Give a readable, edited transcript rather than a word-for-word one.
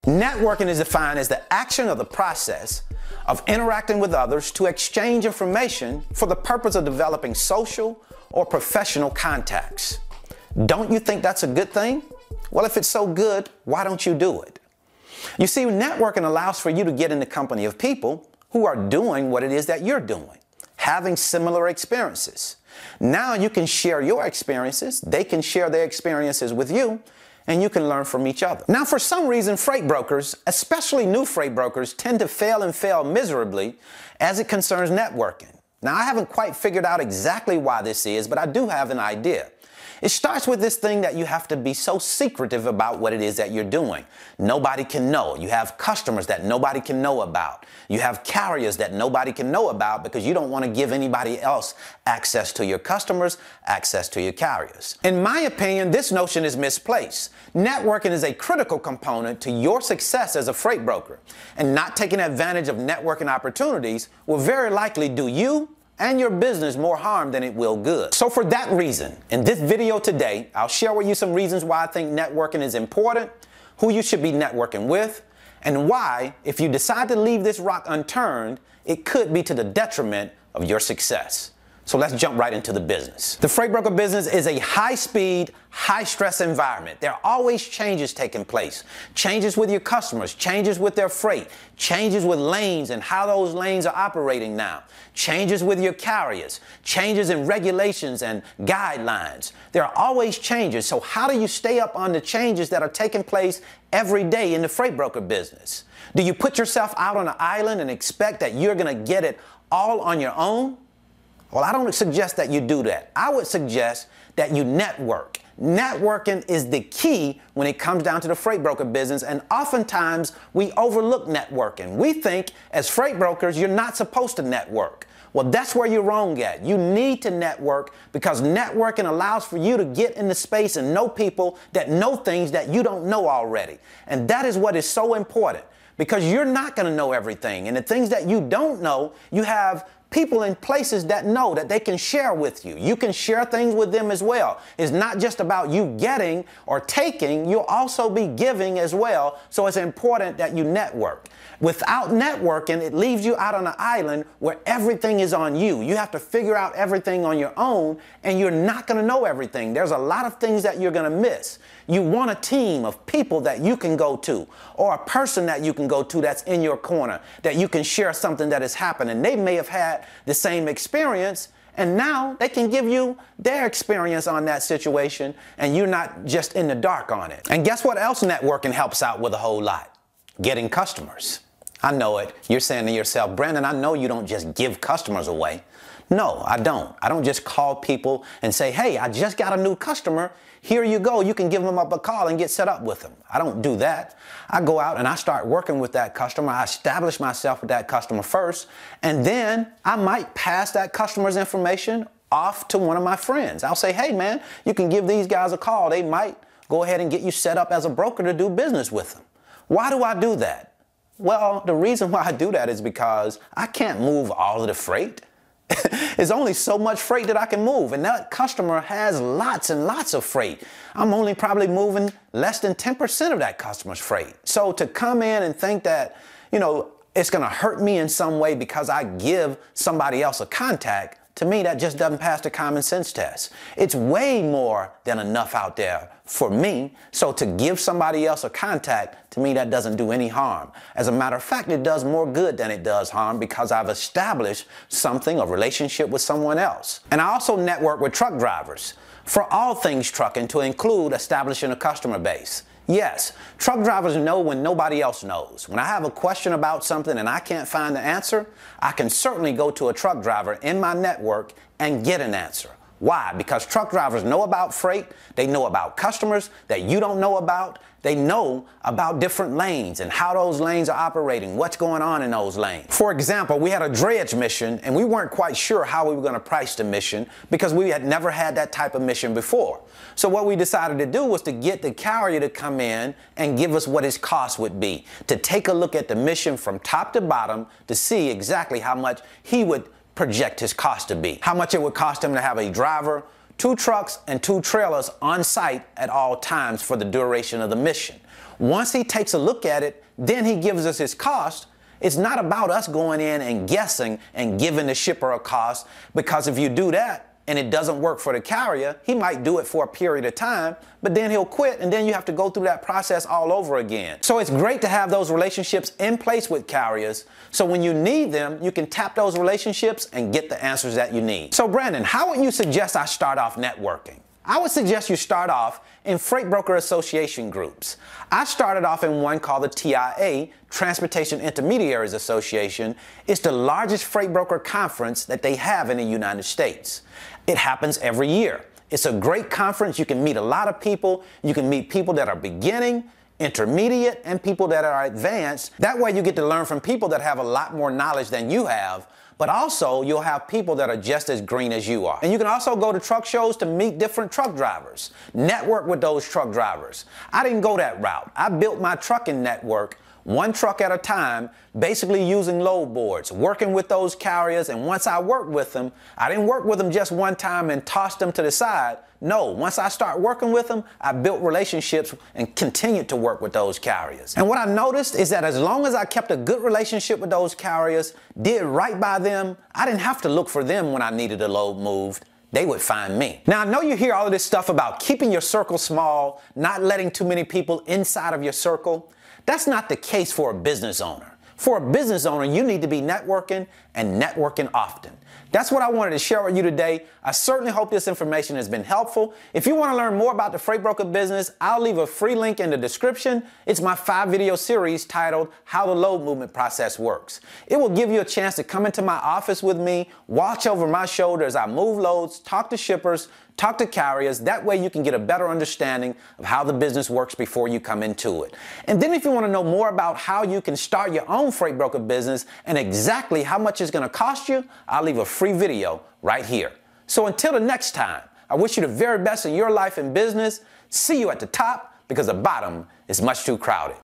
Networking is defined as the action or the process of interacting with others to exchange information for the purpose of developing social or professional contacts. Don't you think that's a good thing? Well, if it's so good, why don't you do it? You see, networking allows for you to get in the company of people who are doing what it is that you're doing, having similar experiences. Now you can share your experiences, they can share their experiences with you, and you can learn from each other. Now, for some reason, freight brokers, especially new freight brokers, tend to fail and fail miserably as it concerns networking. Now, I haven't quite figured out exactly why this is, but I do have an idea. It starts with this thing that you have to be so secretive about what it is that you're doing. Nobody can know. You have customers that nobody can know about. You have carriers that nobody can know about because you don't want to give anybody else access to your customers, access to your carriers. In my opinion, this notion is misplaced. Networking is a critical component to your success as a freight broker, and not taking advantage of networking opportunities will very likely do you and your business more harm than it will good. So for that reason, in this video today, I'll share with you some reasons why I think networking is important, who you should be networking with, and why, if you decide to leave this rock unturned, it could be to the detriment of your success. So let's jump right into the business. The freight broker business is a high-speed, high-stress environment. There are always changes taking place. Changes with your customers, changes with their freight, changes with lanes and how those lanes are operating now, changes with your carriers, changes in regulations and guidelines. There are always changes. So how do you stay up on the changes that are taking place every day in the freight broker business? Do you put yourself out on an island and expect that you're going to get it all on your own? Well, I don't suggest that you do that. I would suggest that you network. Networking is the key when it comes down to the freight broker business, and oftentimes we overlook networking. We think as freight brokers, you're not supposed to network. Well, that's where you're wrong at. You need to network because networking allows for you to get in the space and know people that know things that you don't know already. And that is what is so important, because you're not going to know everything. And the things that you don't know, you have people in places that know that they can share with you. You can share things with them as well. It's not just about you getting or taking, you'll also be giving as well. So it's important that you network. Without networking, it leaves you out on an island where everything is on you. You have to figure out everything on your own, and you're not going to know everything. There's a lot of things that you're going to miss. You want a team of people that you can go to, or a person that you can go to that's in your corner, that you can share something that has happened. And they may have had the same experience, and now they can give you their experience on that situation, and you're not just in the dark on it. And guess what else networking helps out with a whole lot? Getting customers. I know it. You're saying to yourself, Brandon, I know you don't just give customers away. No, I don't. I don't just call people and say, hey, I just got a new customer. Here you go. You can give them up a call and get set up with them. I don't do that. I go out and I start working with that customer. I establish myself with that customer first, and then I might pass that customer's information off to one of my friends. I'll say, hey, man, you can give these guys a call. They might go ahead and get you set up as a broker to do business with them. Why do I do that? Well, the reason why I do that is because I can't move all of the freight. There's only so much freight that I can move, and that customer has lots and lots of freight. I'm only probably moving less than 10% of that customer's freight. So to come in and think that, it's going to hurt me in some way because I give somebody else a contact, to me, that just doesn't pass the common sense test. It's way more than enough out there for me. So to give somebody else a contact, to me, that doesn't do any harm. As a matter of fact, it does more good than it does harm because I've established something, a relationship with someone else. And I also network with truck drivers for all things trucking, to include establishing a customer base. Yes, truck drivers know when nobody else knows. When I have a question about something and I can't find the answer, I can certainly go to a truck driver in my network and get an answer. Why? Because truck drivers know about freight, they know about customers that you don't know about, they know about different lanes and how those lanes are operating, what's going on in those lanes. For example, we had a drayage mission and we weren't quite sure how we were going to price the mission because we had never had that type of mission before. So what we decided to do was to get the carrier to come in and give us what his cost would be, to take a look at the mission from top to bottom to see exactly how much he would project his cost to be, how much it would cost him to have a driver, 2 trucks and 2 trailers on site at all times for the duration of the mission. Once he takes a look at it, then he gives us his cost. It's not about us going in and guessing and giving the shipper a cost, because if you do that and it doesn't work for the carrier, he might do it for a period of time, but then he'll quit, and then you have to go through that process all over again. So it's great to have those relationships in place with carriers, so when you need them, you can tap those relationships and get the answers that you need. So Brandon, how would you suggest I start off networking? I would suggest you start off in Freight Broker Association groups. I started off in one called the TIA, Transportation Intermediaries Association. It's the largest freight broker conference that they have in the United States. It happens every year. It's a great conference. You can meet a lot of people. You can meet people that are beginning, intermediate, and people that are advanced. That way you get to learn from people that have a lot more knowledge than you have, but also you'll have people that are just as green as you are. And you can also go to truck shows to meet different truck drivers, network with those truck drivers. I didn't go that route. I built my trucking network 1 truck at a time, basically using load boards, working with those carriers. And once I worked with them, I didn't work with them just one time and toss them to the side. No, once I start working with them, I built relationships and continued to work with those carriers. And what I noticed is that as long as I kept a good relationship with those carriers, did right by them, I didn't have to look for them when I needed a load moved. They would find me. Now, I know you hear all of this stuff about keeping your circle small, not letting too many people inside of your circle. That's not the case for a business owner. For a business owner, you need to be networking and networking often. That's what I wanted to share with you today. I certainly hope this information has been helpful. If you want to learn more about the freight broker business, I'll leave a free link in the description. It's my 5-video series titled How the Load Movement Process Works. It will give you a chance to come into my office with me, watch over my shoulder as I move loads, talk to shippers, talk to carriers. That way you can get a better understanding of how the business works before you come into it. And then if you want to know more about how you can start your own freight broker business and exactly how much it's going to cost you, I'll leave a free video right here. So until the next time, I wish you the very best in your life and business. See you at the top, because the bottom is much too crowded.